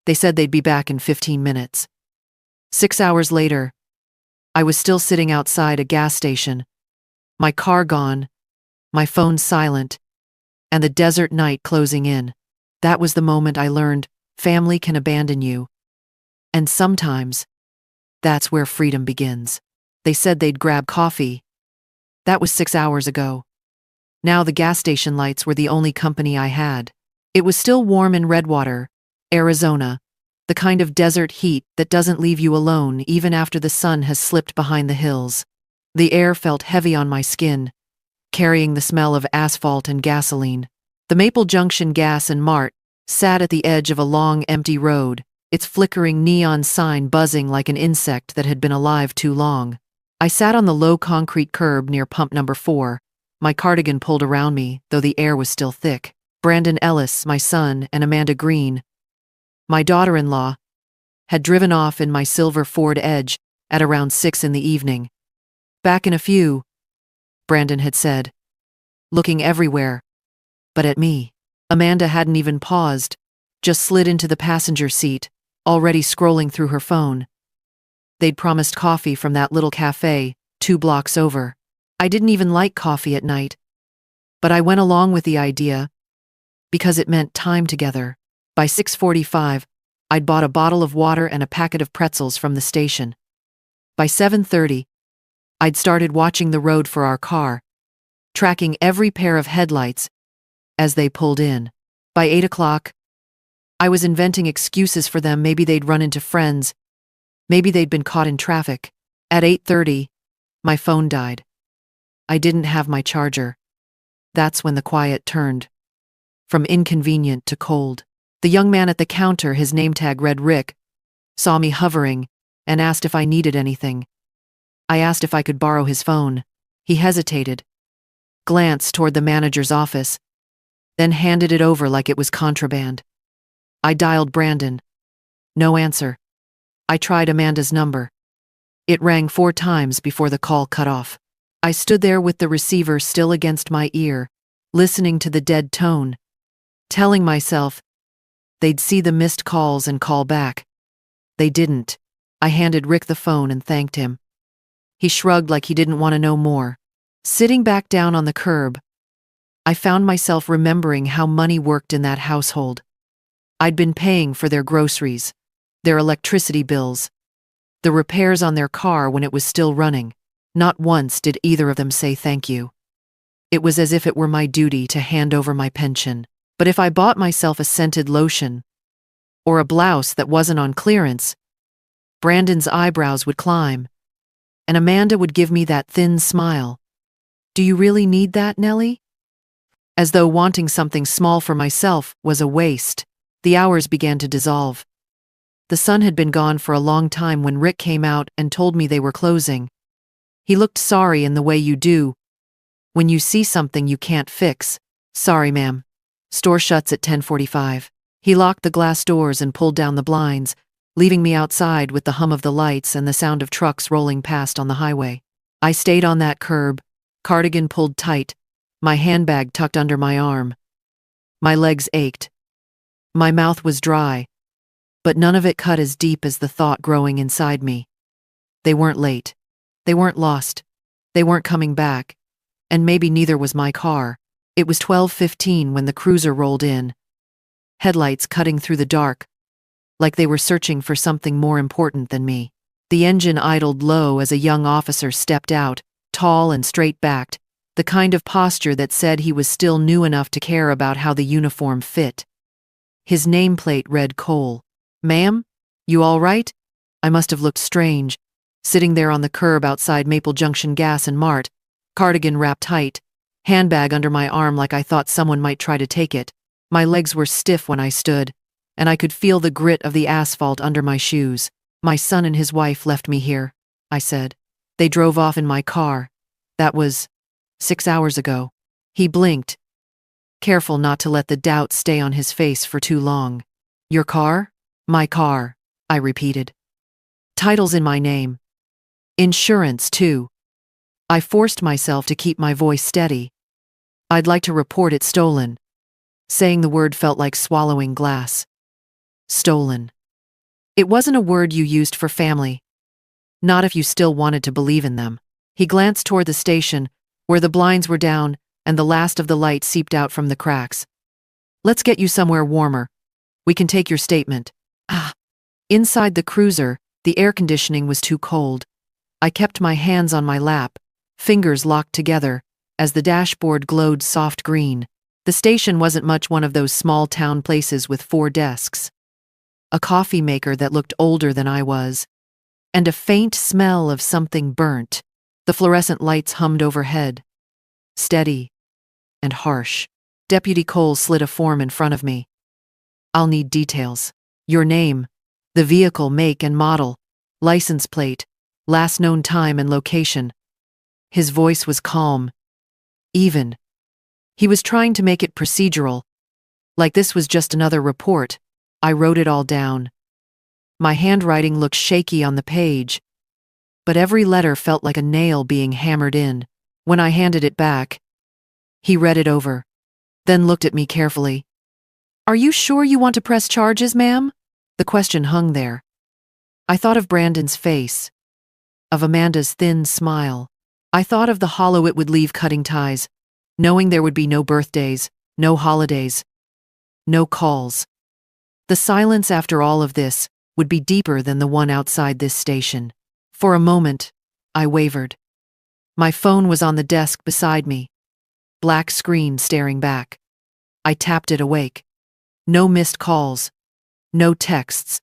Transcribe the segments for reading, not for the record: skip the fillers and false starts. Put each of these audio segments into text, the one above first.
They said they'd be back in 15 minutes. 6 hours later, I was still sitting outside a gas station, my car gone, my phone silent, and the desert night closing in. That was the moment I learned family can abandon you. And sometimes, that's where freedom begins. They said they'd grab coffee. That was 6 hours ago. Now the gas station lights were the only company I had. It was still warm in Redwater, Arizona, the kind of desert heat that doesn't leave you alone even after the sun has slipped behind the hills. The air felt heavy on my skin, carrying the smell of asphalt and gasoline. The Maple Junction Gas and Mart sat at the edge of a long, empty road, its flickering neon sign buzzing like an insect that had been alive too long. I sat on the low concrete curb near pump number 4, my cardigan pulled around me, though the air was still thick. Brandon Ellis, my son, and Amanda Green, my daughter-in-law, had driven off in my silver Ford Edge at around 6 in the evening. Back in a few, Brandon had said, looking everywhere, but at me. Amanda hadn't even paused, just slid into the passenger seat, already scrolling through her phone. They'd promised coffee from that little cafe 2 blocks over. I didn't even like coffee at night, but I went along with the idea because it meant time together. By 6:45, I'd bought a bottle of water and a packet of pretzels from the station. By 7:30, I'd started watching the road for our car, tracking every pair of headlights as they pulled in. By 8 o'clock, I was inventing excuses for them. Maybe they'd run into friends. Maybe they'd been caught in traffic. At 8:30, my phone died. I didn't have my charger. That's when the quiet turned from inconvenient to cold. The young man at the counter, his name tag read Rick, saw me hovering and asked if I needed anything. I asked if I could borrow his phone. He hesitated, glanced toward the manager's office, then handed it over like it was contraband. I dialed Brandon. No answer. I tried Amanda's number. It rang 4 times before the call cut off. I stood there with the receiver still against my ear, listening to the dead tone, telling myself they'd see the missed calls and call back. They didn't. I handed Rick the phone and thanked him. He shrugged like he didn't want to know more. Sitting back down on the curb, I found myself remembering how money worked in that household. I'd been paying for their groceries, their electricity bills, the repairs on their car when it was still running. Not once did either of them say thank you. It was as if it were my duty to hand over my pension. But if I bought myself a scented lotion or a blouse that wasn't on clearance, Brandon's eyebrows would climb, and Amanda would give me that thin smile. Do you really need that, Nellie? As though wanting something small for myself was a waste. The hours began to dissolve. The sun had been gone for a long time when Rick came out and told me they were closing. He looked sorry in the way you do when you see something you can't fix. Sorry, ma'am. Store shuts at 10:45. He locked the glass doors and pulled down the blinds, leaving me outside with the hum of the lights and the sound of trucks rolling past on the highway. I stayed on that curb, cardigan pulled tight, my handbag tucked under my arm. My legs ached. My mouth was dry, but none of it cut as deep as the thought growing inside me. They weren't late. They weren't lost. They weren't coming back. And maybe neither was my car. It was 12:15 when the cruiser rolled in, headlights cutting through the dark, like they were searching for something more important than me. The engine idled low as a young officer stepped out, tall and straight-backed, the kind of posture that said he was still new enough to care about how the uniform fit. His nameplate read Cole. Ma'am, you all right? I must have looked strange, sitting there on the curb outside Maple Junction Gas and Mart, cardigan wrapped tight, handbag under my arm like I thought someone might try to take it. My legs were stiff when I stood, and I could feel the grit of the asphalt under my shoes. My son and his wife left me here, I said. They drove off in my car. That was 6 hours ago. He blinked, careful not to let the doubt stay on his face for too long. Your car? My car, I repeated. Title's in my name. Insurance, too. I forced myself to keep my voice steady. I'd like to report it stolen. Saying the word felt like swallowing glass. Stolen. It wasn't a word you used for family. Not if you still wanted to believe in them. He glanced toward the station, where the blinds were down and the last of the light seeped out from the cracks. Let's get you somewhere warmer. We can take your statement. Inside the cruiser, the air conditioning was too cold. I kept my hands on my lap, fingers locked together, as the dashboard glowed soft green. The station wasn't much one of those small town places with 4 desks. A coffee maker that looked older than I was, and a faint smell of something burnt. The fluorescent lights hummed overhead, steady and harsh. Deputy Cole slid a form in front of me. I'll need details. Your name, the vehicle make and model, license plate, last known time and location. His voice was calm, even. He was trying to make it procedural, like this was just another report. I wrote it all down. My handwriting looked shaky on the page, but every letter felt like a nail being hammered in. When I handed it back, he read it over, then looked at me carefully. Are you sure you want to press charges, ma'am? The question hung there. I thought of Brandon's face, of Amanda's thin smile. I thought of the hollow it would leave cutting ties, knowing there would be no birthdays, no holidays, no calls. The silence after all of this would be deeper than the one outside this station. For a moment, I wavered. My phone was on the desk beside me, black screen staring back. I tapped it awake. No missed calls, no texts,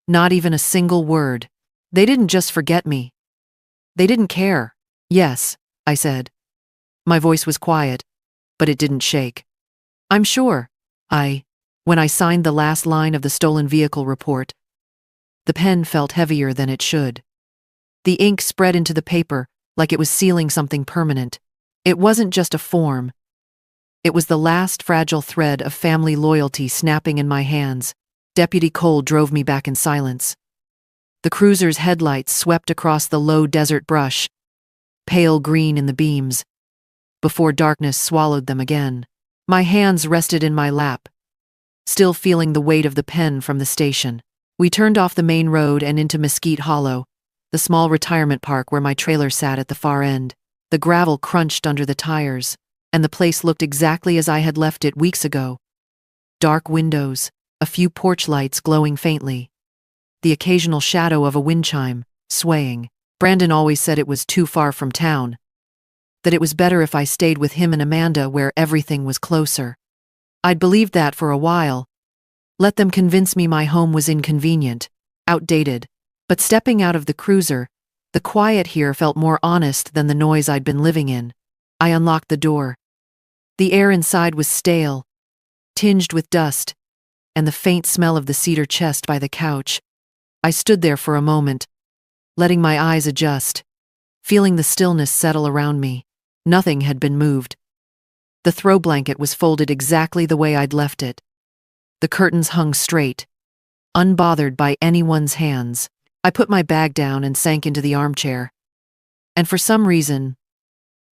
not even a single word. They didn't just forget me. They didn't care. Yes, I said. My voice was quiet, but it didn't shake. I'm sure. When I signed the last line of the stolen vehicle report, the pen felt heavier than it should. The ink spread into the paper like it was sealing something permanent. It wasn't just a form. It was the last fragile thread of family loyalty snapping in my hands. Deputy Cole drove me back in silence. The cruiser's headlights swept across the low desert brush, pale green in the beams, before darkness swallowed them again. My hands rested in my lap, still feeling the weight of the pen from the station. We turned off the main road and into Mesquite Hollow, the small retirement park where my trailer sat at the far end. The gravel crunched under the tires, and the place looked exactly as I had left it weeks ago. Dark windows, a few porch lights glowing faintly, the occasional shadow of a wind chime, swaying. Brandon always said it was too far from town, that it was better if I stayed with him and Amanda where everything was closer. I'd believed that for a while. Let them convince me my home was inconvenient, outdated. But stepping out of the cruiser, the quiet here felt more honest than the noise I'd been living in. I unlocked the door. The air inside was stale, tinged with dust, and the faint smell of the cedar chest by the couch. I stood there for a moment, letting my eyes adjust, feeling the stillness settle around me. Nothing had been moved. The throw blanket was folded exactly the way I'd left it. The curtains hung straight, unbothered by anyone's hands. I put my bag down and sank into the armchair. And for some reason,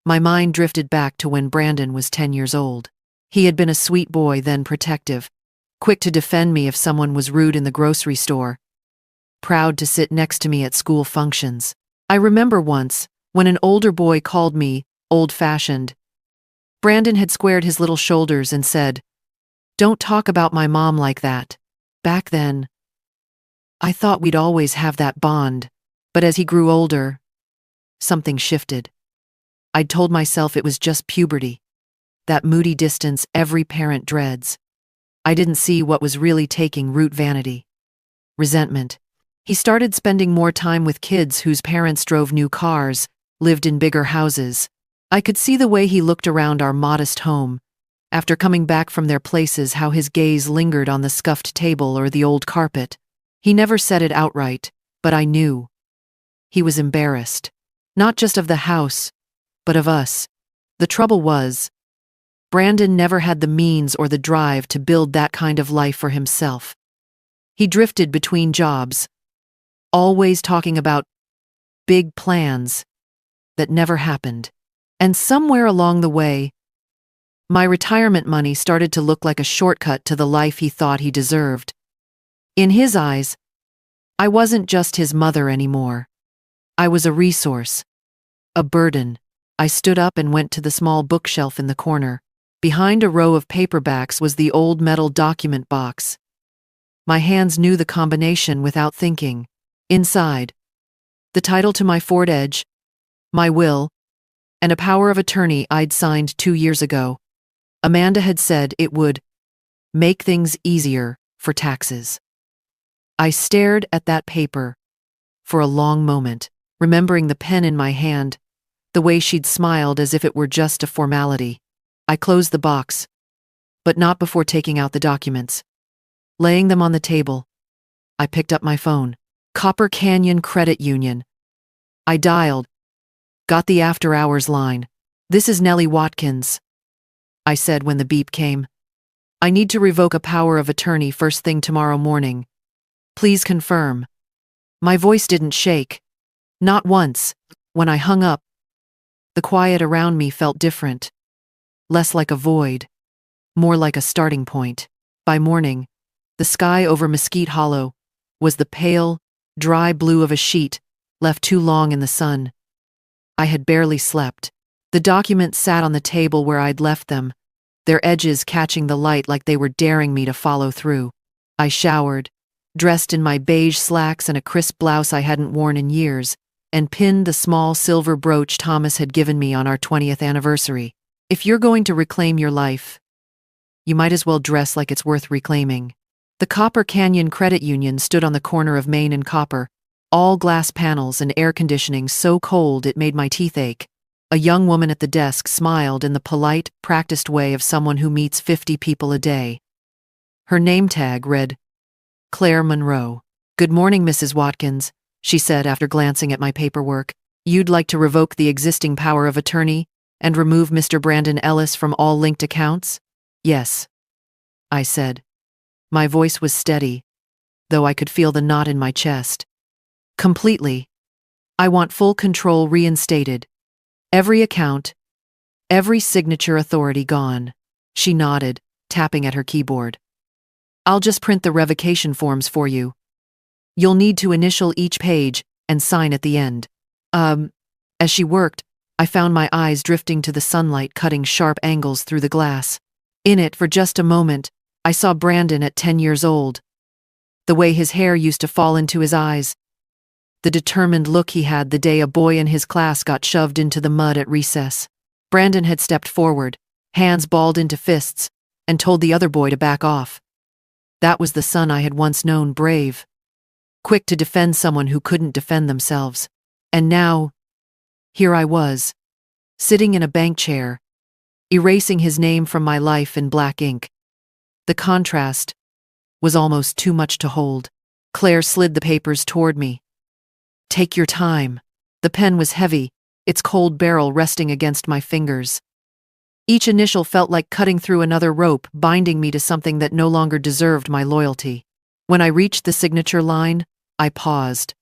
my mind drifted back to when Brandon was 10 years old. He had been a sweet boy, then protective, quick to defend me if someone was rude in the grocery store, proud to sit next to me at school functions. I remember once, when an older boy called me old-fashioned, Brandon had squared his little shoulders and said, "Don't talk about my mom like that." Back then, I thought we'd always have that bond, but as he grew older, something shifted. I'd told myself it was just puberty, that moody distance every parent dreads. I didn't see what was really taking root: vanity, resentment. He started spending more time with kids whose parents drove new cars, lived in bigger houses. I could see the way he looked around our modest home. After coming back from their places, how his gaze lingered on the scuffed table or the old carpet. He never said it outright, but I knew. He was embarrassed, not just of the house, but of us. The trouble was, Brandon never had the means or the drive to build that kind of life for himself. He drifted between jobs, always talking about big plans that never happened. And somewhere along the way, my retirement money started to look like a shortcut to the life he thought he deserved. In his eyes, I wasn't just his mother anymore. I was a resource, a burden. I stood up and went to the small bookshelf in the corner. Behind a row of paperbacks was the old metal document box. My hands knew the combination without thinking. Inside, the title to my Ford Edge, my will, and a power of attorney I'd signed 2 years ago. Amanda had said it would make things easier for taxes. I stared at that paper for a long moment, remembering the pen in my hand, the way she'd smiled as if it were just a formality. I closed the box, but not before taking out the documents. Laying them on the table, I picked up my phone. Copper Canyon Credit Union. I dialed, got the after-hours line. "This is Nellie Watkins," I said when the beep came. "I need to revoke a power of attorney first thing tomorrow morning. Please confirm." My voice didn't shake. Not once. When I hung up, the quiet around me felt different. Less like a void, more like a starting point. By morning, the sky over Mesquite Hollow was the pale, dry blue of a sheet left too long in the sun. I had barely slept. The documents sat on the table where I'd left them, their edges catching the light like they were daring me to follow through. I showered, dressed in my beige slacks and a crisp blouse I hadn't worn in years, and pinned the small silver brooch Thomas had given me on our 20th anniversary. If you're going to reclaim your life, you might as well dress like it's worth reclaiming. The Copper Canyon Credit Union stood on the corner of Main and Copper, all glass panels and air conditioning so cold it made my teeth ache. A young woman at the desk smiled in the polite, practiced way of someone who meets 50 people a day. Her name tag read, Claire Monroe. "Good morning, Mrs. Watkins," she said after glancing at my paperwork. "You'd like to revoke the existing power of attorney and remove Mr. Brandon Ellis from all linked accounts?" "Yes," I said. My voice was steady, though I could feel the knot in my chest. "Completely. I want full control reinstated. Every account, every signature authority gone." She nodded, tapping at her keyboard. "I'll just print the revocation forms for you. You'll need to initial each page and sign at the end." As she worked, I found my eyes drifting to the sunlight cutting sharp angles through the glass. In it, for just a moment, I saw Brandon at 10 years old. The way his hair used to fall into his eyes. The determined look he had the day a boy in his class got shoved into the mud at recess. Brandon had stepped forward, hands balled into fists, and told the other boy to back off. That was the son I had once known, brave, quick to defend someone who couldn't defend themselves. And now, here I was, sitting in a bank chair, erasing his name from my life in black ink. The contrast was almost too much to hold. Claire slid the papers toward me. "Take your time." The pen was heavy, its cold barrel resting against my fingers. Each initial felt like cutting through another rope, binding me to something that no longer deserved my loyalty. When I reached the signature line, I paused.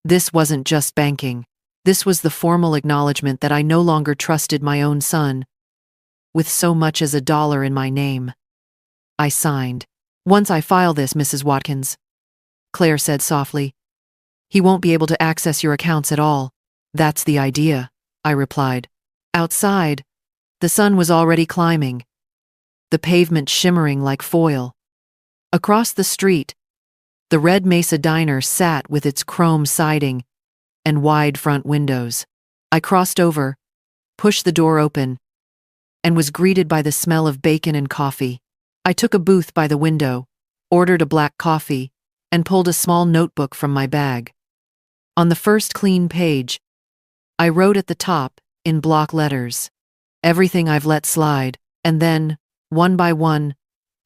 This wasn't just banking. This was the formal acknowledgement that I no longer trusted my own son, with so much as $1 in my name. I signed. "Once I file this, Mrs. Watkins," Claire said softly, "he won't be able to access your accounts at all." "That's the idea," I replied. Outside, the sun was already climbing, the pavement shimmering like foil. Across the street, the Red Mesa Diner sat with its chrome siding and wide front windows. I crossed over, pushed the door open, and was greeted by the smell of bacon and coffee. I took a booth by the window, ordered a black coffee, and pulled a small notebook from my bag. On the first clean page, I wrote at the top, in block letters, "Everything I've let slide," and then, one by one,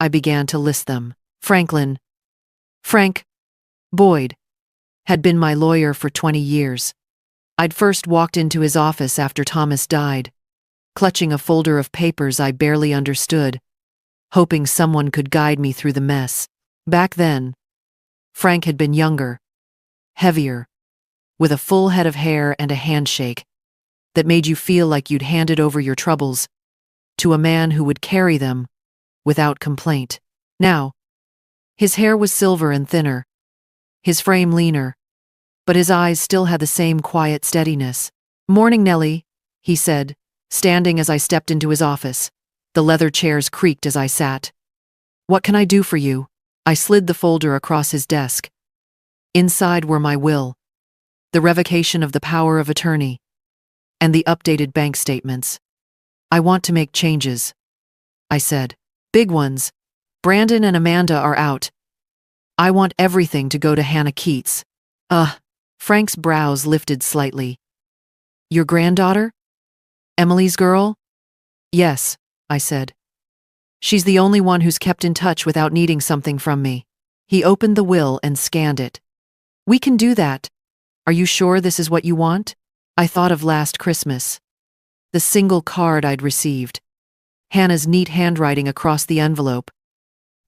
I began to list them. Frank Boyd had been my lawyer for 20 years. I'd first walked into his office after Thomas died, clutching a folder of papers I barely understood, hoping someone could guide me through the mess. Back then, Frank had been younger, heavier, with a full head of hair and a handshake that made you feel like you'd handed over your troubles to a man who would carry them without complaint. Now, His hair was silver and thinner, his frame leaner, but his eyes still had the same quiet steadiness. "Morning, Nellie," he said, standing as I stepped into his office. The leather chairs creaked as I sat. "What can I do for you?" I slid the folder across his desk. Inside were my will, the revocation of the power of attorney, and the updated bank statements. "I want to make changes," I said. "Big ones. Brandon and Amanda are out. I want everything to go to Hannah Keats." Frank's brows lifted slightly. "Your granddaughter? Emily's girl?" "Yes," I said. "She's the only one who's kept in touch without needing something from me." He opened the will and scanned it. "We can do that. Are you sure this is what you want?" I thought of last Christmas. The single card I'd received. Hannah's neat handwriting across the envelope.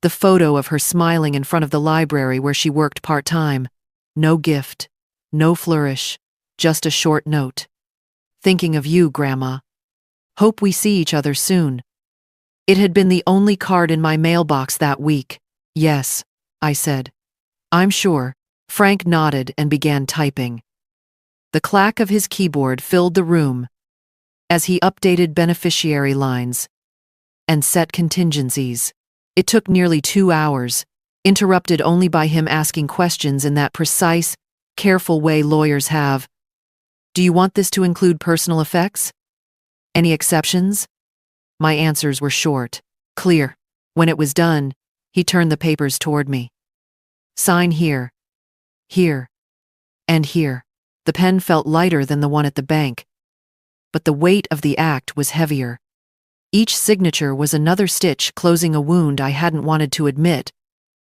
The photo of her smiling in front of the library where she worked part-time. No gift, no flourish, just a short note. "Thinking of you, Grandma. Hope we see each other soon." It had been the only card in my mailbox that week. "Yes," I said. "I'm sure." Frank nodded and began typing. The clack of his keyboard filled the room as he updated beneficiary lines and set contingencies. It took nearly 2 hours, interrupted only by him asking questions in that precise, careful way lawyers have. "Do you want this to include personal effects? Any exceptions?" My answers were short, clear. When it was done, he turned the papers toward me. "Sign here, here, and here." The pen felt lighter than the one at the bank, but the weight of the act was heavier. Each signature was another stitch closing a wound I hadn't wanted to admit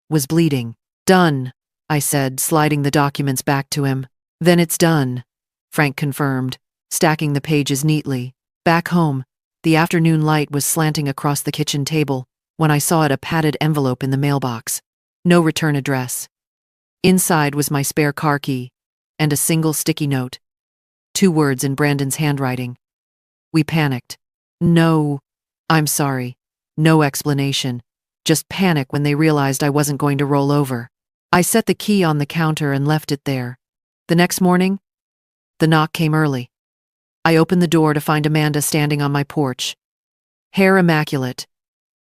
was bleeding. "Done," I said, sliding the documents back to him. "Then it's done," Frank confirmed, stacking the pages neatly. Back home, the afternoon light was slanting across the kitchen table when I saw a padded envelope in the mailbox. No return address. Inside was my spare car key and a single sticky note. 2 words in Brandon's handwriting. We panicked. "No, I'm sorry." No explanation. Just panic when they realized I wasn't going to roll over. I set the key on the counter and left it there. The next morning, the knock came early. I opened the door to find Amanda standing on my porch. Hair immaculate.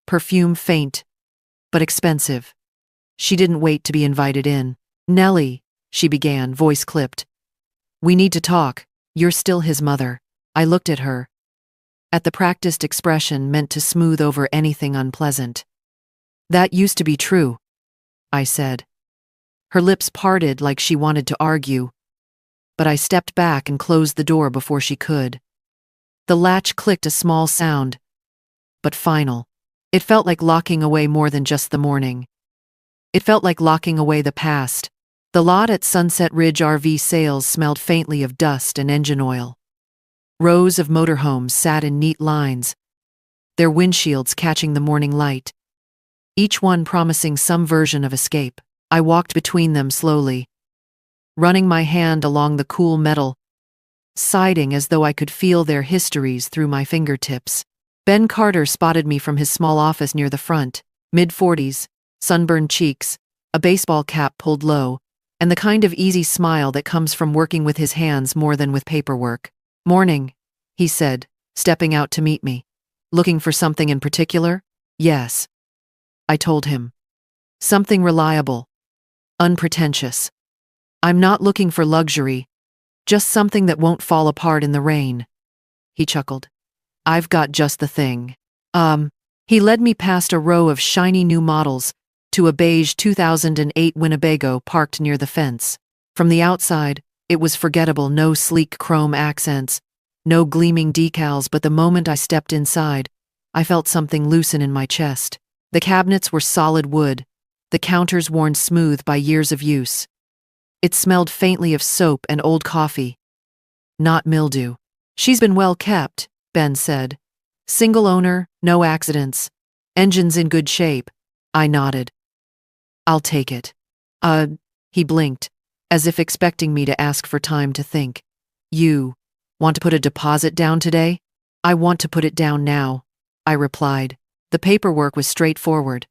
Perfume faint, but expensive. She didn't wait to be invited in. "Nellie," she began, voice clipped. "We need to talk. You're still his mother." I looked at her. At the practiced expression meant to smooth over anything unpleasant. "That used to be true," I said. Her lips parted like she wanted to argue, but I stepped back and closed the door before she could. The latch clicked, a small sound, but final. It felt like locking away more than just the morning. It felt like locking away the past. The lot at Sunset Ridge RV sales smelled faintly of dust and engine oil. Rows of motorhomes sat in neat lines, their windshields catching the morning light, each one promising some version of escape. I walked between them slowly, running my hand along the cool metal, sighing as though I could feel their histories through my fingertips. Ben Carter spotted me from his small office near the front, mid-40s, sunburned cheeks, a baseball cap pulled low, and the kind of easy smile that comes from working with his hands more than with paperwork. "Morning," he said, stepping out to meet me. "Looking for something in particular?" "Yes," I told him. "Something reliable, unpretentious. I'm not looking for luxury, just something that won't fall apart in the rain." He chuckled. "I've got just the thing." He led me past a row of shiny new models to a beige 2008 Winnebago parked near the fence. From the outside, it was forgettable, no sleek chrome accents, no gleaming decals, but the moment I stepped inside, I felt something loosen in my chest. The cabinets were solid wood, the counters worn smooth by years of use. It smelled faintly of soap and old coffee, not mildew. "She's been well kept," Ben said. "Single owner, no accidents, engine's in good shape." I nodded. "I'll take it." He blinked, as if expecting me to ask for time to think. "You want to put a deposit down today?" "I want to put it down now," I replied. The paperwork was straightforward.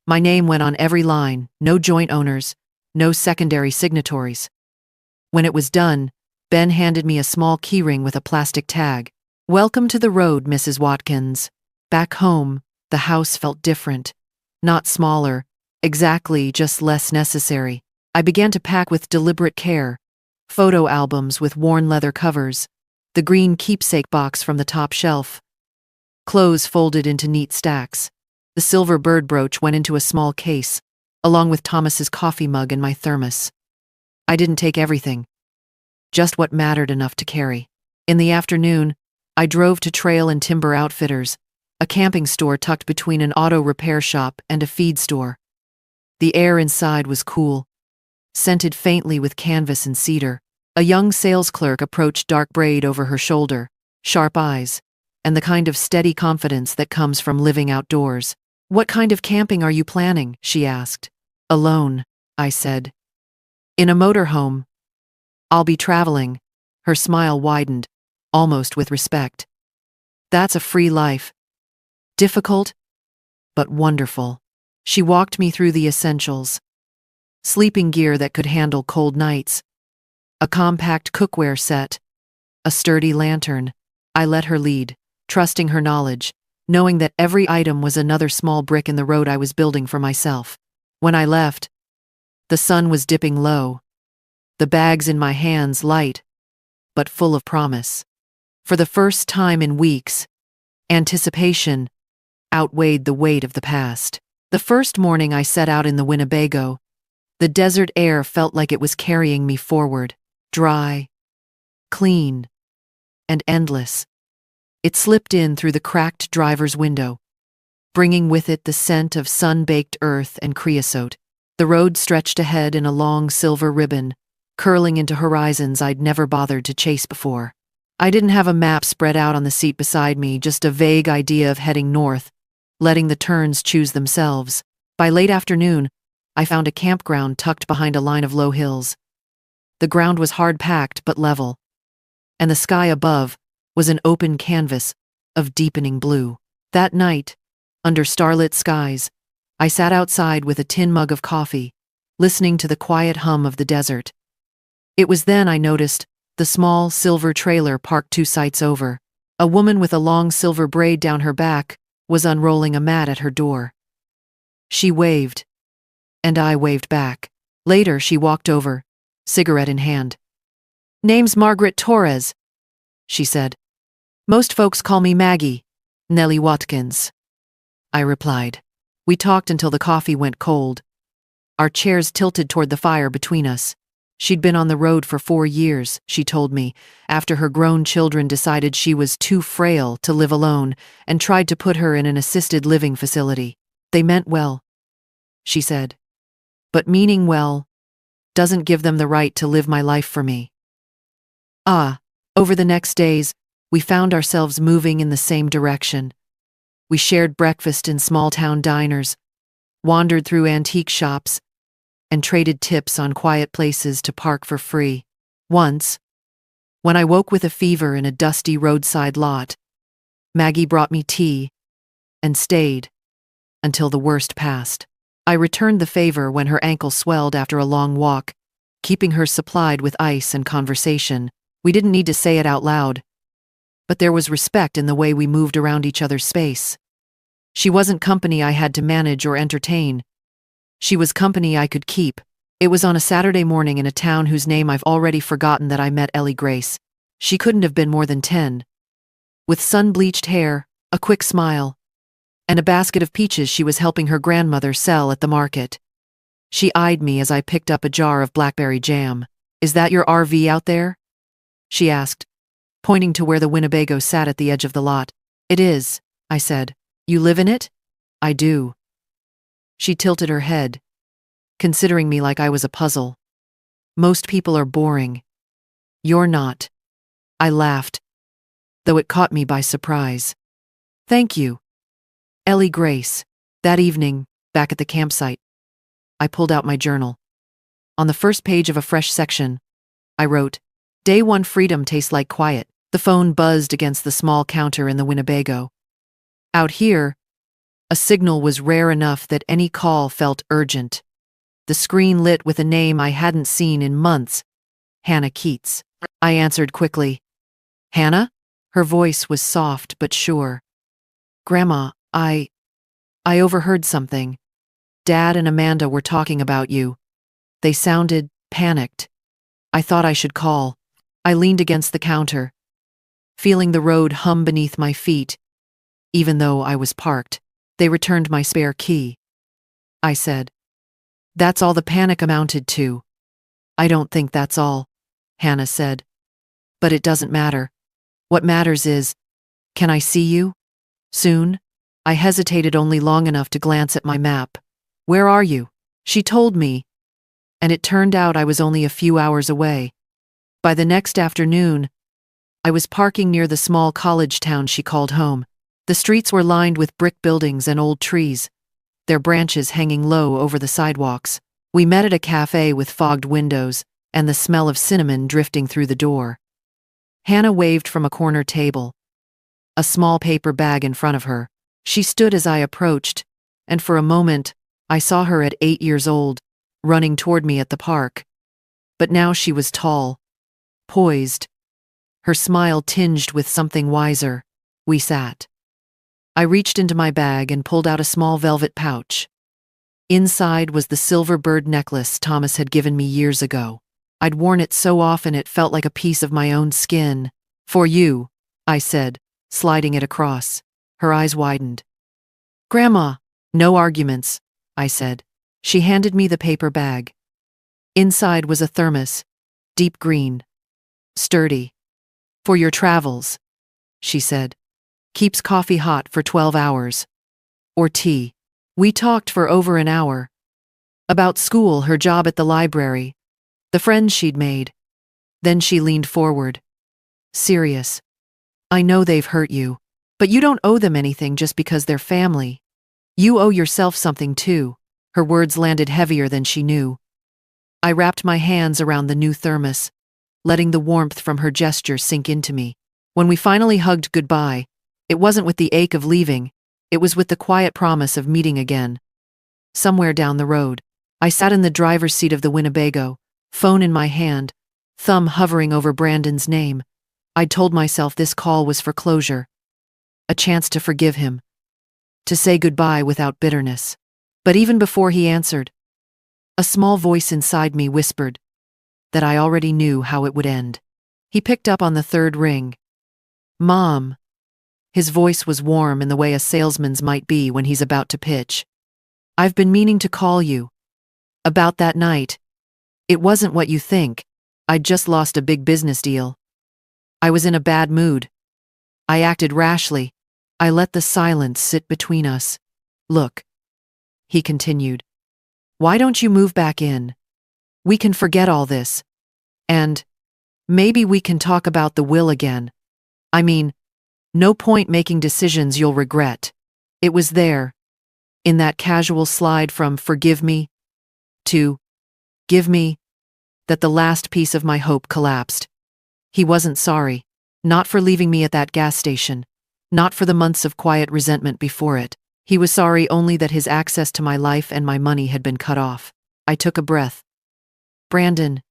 My name went on every line, no joint owners, no secondary signatories. When it was done, Ben handed me a small keyring with a plastic tag. Welcome to the road, Mrs. Watkins. Back home, the house felt different. Not smaller, exactly, just less necessary. I began to pack with deliberate care. Photo albums with worn leather covers, the green keepsake box from the top shelf, clothes folded into neat stacks. The silver bird brooch went into a small case, along with Thomas's coffee mug and my thermos. I didn't take everything, just what mattered enough to carry. In the afternoon, I drove to Trail and Timber Outfitters, a camping store tucked between an auto repair shop and a feed store. The air inside was cool, scented faintly with canvas and cedar. A young sales clerk approached, dark braid over her shoulder, sharp eyes, and the kind of steady confidence that comes from living outdoors. What kind of camping are you planning? She asked. Alone, I said. In a motorhome. I'll be traveling. Her smile widened, almost with respect. That's a free life. Difficult, but wonderful. She walked me through the essentials. Sleeping gear that could handle cold nights. A compact cookware set. A sturdy lantern. I let her lead, trusting her knowledge, knowing that every item was another small brick in the road I was building for myself. When I left, the sun was dipping low. The bags in my hands light, but full of promise. For the first time in weeks, anticipation outweighed the weight of the past. The first morning I set out in the Winnebago, the desert air felt like it was carrying me forward, dry, clean, and endless. It slipped in through the cracked driver's window, bringing with it the scent of sun-baked earth and creosote. The road stretched ahead in a long silver ribbon, curling into horizons I'd never bothered to chase before. I didn't have a map spread out on the seat beside me, just a vague idea of heading north, letting the turns choose themselves. By late afternoon, I found a campground tucked behind a line of low hills. The ground was hard-packed but level, and the sky above was an open canvas of deepening blue. That night, under starlit skies, I sat outside with a tin mug of coffee, listening to the quiet hum of the desert. It was then I noticed the small silver trailer parked 2 sites over. A woman with a long silver braid down her back was unrolling a mat at her door. She waved, and I waved back. Later, she walked over, cigarette in hand. Name's Margaret Torres, she said. Most folks call me Maggie, Nellie Watkins. I replied. We talked until the coffee went cold. Our chairs tilted toward the fire between us. She'd been on the road for 4 years, she told me, after her grown children decided she was too frail to live alone and tried to put her in an assisted living facility. They meant well, she said. But meaning well doesn't give them the right to live my life for me. Over the next days, we found ourselves moving in the same direction. We shared breakfast in small-town diners, wandered through antique shops, and traded tips on quiet places to park for free. Once, when I woke with a fever in a dusty roadside lot, Maggie brought me tea and stayed until the worst passed. I returned the favor when her ankle swelled after a long walk, keeping her supplied with ice and conversation. We didn't need to say it out loud, but there was respect in the way we moved around each other's space. She wasn't company I had to manage or entertain. She was company I could keep. It was on a Saturday morning in a town whose name I've already forgotten that I met Ellie Grace. She couldn't have been more than 10. With sun-bleached hair, a quick smile, and a basket of peaches she was helping her grandmother sell at the market. She eyed me as I picked up a jar of blackberry jam. Is that your RV out there? She asked, pointing to where the Winnebago sat at the edge of the lot. It is, I said. You live in it? I do. She tilted her head, considering me like I was a puzzle. Most people are boring. You're not. I laughed, though it caught me by surprise. Thank you. Ellie Grace. That evening, back at the campsite, I pulled out my journal. On the first page of a fresh section, I wrote, Day 1 freedom tastes like quiet. The phone buzzed against the small counter in the Winnebago. Out here, A signal was rare enough that any call felt urgent. The screen lit with a name I hadn't seen in months. Hannah Keats. I answered quickly. Hannah? Her voice was soft but sure. Grandma, I overheard something. Dad and Amanda were talking about you. They sounded panicked. I thought I should call. I leaned against the counter, feeling the road hum beneath my feet, even though I was parked. They returned my spare key. I said. That's all the panic amounted to. I don't think that's all, Hannah said. But it doesn't matter. What matters is, can I see you? Soon? I hesitated only long enough to glance at my map. Where are you? She told me, and it turned out I was only a few hours away. By the next afternoon, I was parking near the small college town she called home. The streets were lined with brick buildings and old trees, their branches hanging low over the sidewalks. We met at a cafe with fogged windows and the smell of cinnamon drifting through the door. Hannah waved from a corner table, a small paper bag in front of her. She stood as I approached, and for a moment, I saw her at 8 years old, running toward me at the park. But now she was tall, poised, her smile tinged with something wiser. We sat. I reached into my bag and pulled out a small velvet pouch. Inside was the silver bird necklace Thomas had given me years ago. I'd worn it so often it felt like a piece of my own skin. For you, I said, sliding it across. Her eyes widened. Grandma, no arguments, I said. She handed me the paper bag. Inside was a thermos, deep green, sturdy. For your travels, she said. Keeps coffee hot for 12 hours. Or tea. We talked for over an hour. About school, her job at the library, the friends she'd made. Then she leaned forward. Serious. I know they've hurt you, but you don't owe them anything just because they're family. You owe yourself something too. Her words landed heavier than she knew. I wrapped my hands around the new thermos, letting the warmth from her gesture sink into me. When we finally hugged goodbye, it wasn't with the ache of leaving, it was with the quiet promise of meeting again. Somewhere down the road, I sat in the driver's seat of the Winnebago, phone in my hand, thumb hovering over Brandon's name. I'd told myself this call was for closure, a chance to forgive him, to say goodbye without bitterness. But even before he answered, a small voice inside me whispered that I already knew how it would end. He picked up on the third ring. Mom. His voice was warm in the way a salesman's might be when he's about to pitch. I've been meaning to call you. About that night. It wasn't what you think. I'd just lost a big business deal. I was in a bad mood. I acted rashly. I let the silence sit between us. Look, he continued. Why don't you move back in? We can forget all this. And maybe we can talk about the will again. I mean, no point making decisions you'll regret. It was there, in that casual slide from forgive me to give me, that the last piece of my hope collapsed. He wasn't sorry, not for leaving me at that gas station, not for the months of quiet resentment before it. He was sorry only that his access to my life and my money had been cut off. I took a breath. Brandon,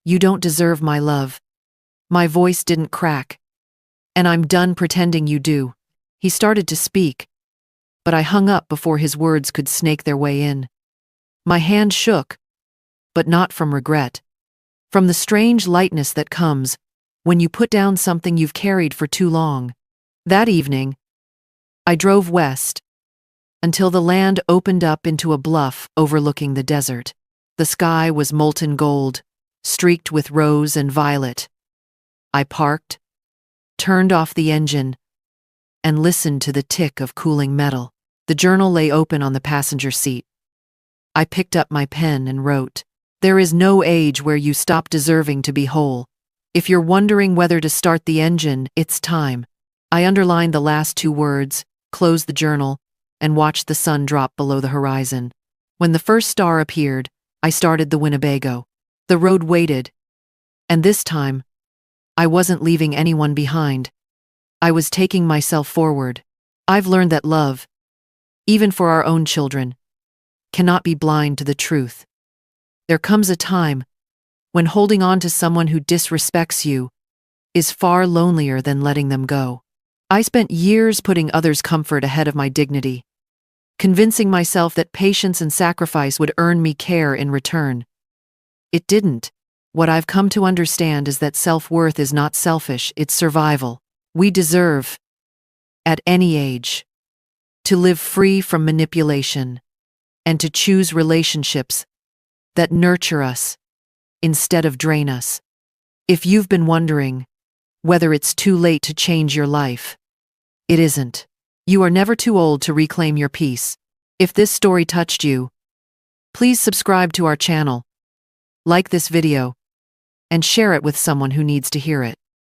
you don't deserve my love. My voice didn't crack. And I'm done pretending you do. He started to speak, but I hung up before his words could snake their way in. My hand shook, but not from regret. From the strange lightness that comes when you put down something you've carried for too long. That evening, I drove west until the land opened up into a bluff overlooking the desert. The sky was molten gold, streaked with rose and violet. I parked, turned off the engine, and listened to the tick of cooling metal. The journal lay open on the passenger seat. I picked up my pen and wrote, There is no age where you stop deserving to be whole. If you're wondering whether to start the engine, it's time. I underlined the last 2 words, closed the journal, and watched the sun drop below the horizon. When the first star appeared, I started the Winnebago. The road waited, and this time, I wasn't leaving anyone behind. I was taking myself forward. I've learned that love, even for our own children, cannot be blind to the truth. There comes a time when holding on to someone who disrespects you is far lonelier than letting them go. I spent years putting others' comfort ahead of my dignity, convincing myself that patience and sacrifice would earn me care in return. It didn't. What I've come to understand is that self-worth is not selfish, it's survival. We deserve, at any age, to live free from manipulation and to choose relationships that nurture us instead of drain us. If you've been wondering whether it's too late to change your life, it isn't. You are never too old to reclaim your peace. If this story touched you, please subscribe to our channel, like this video, and share it with someone who needs to hear it.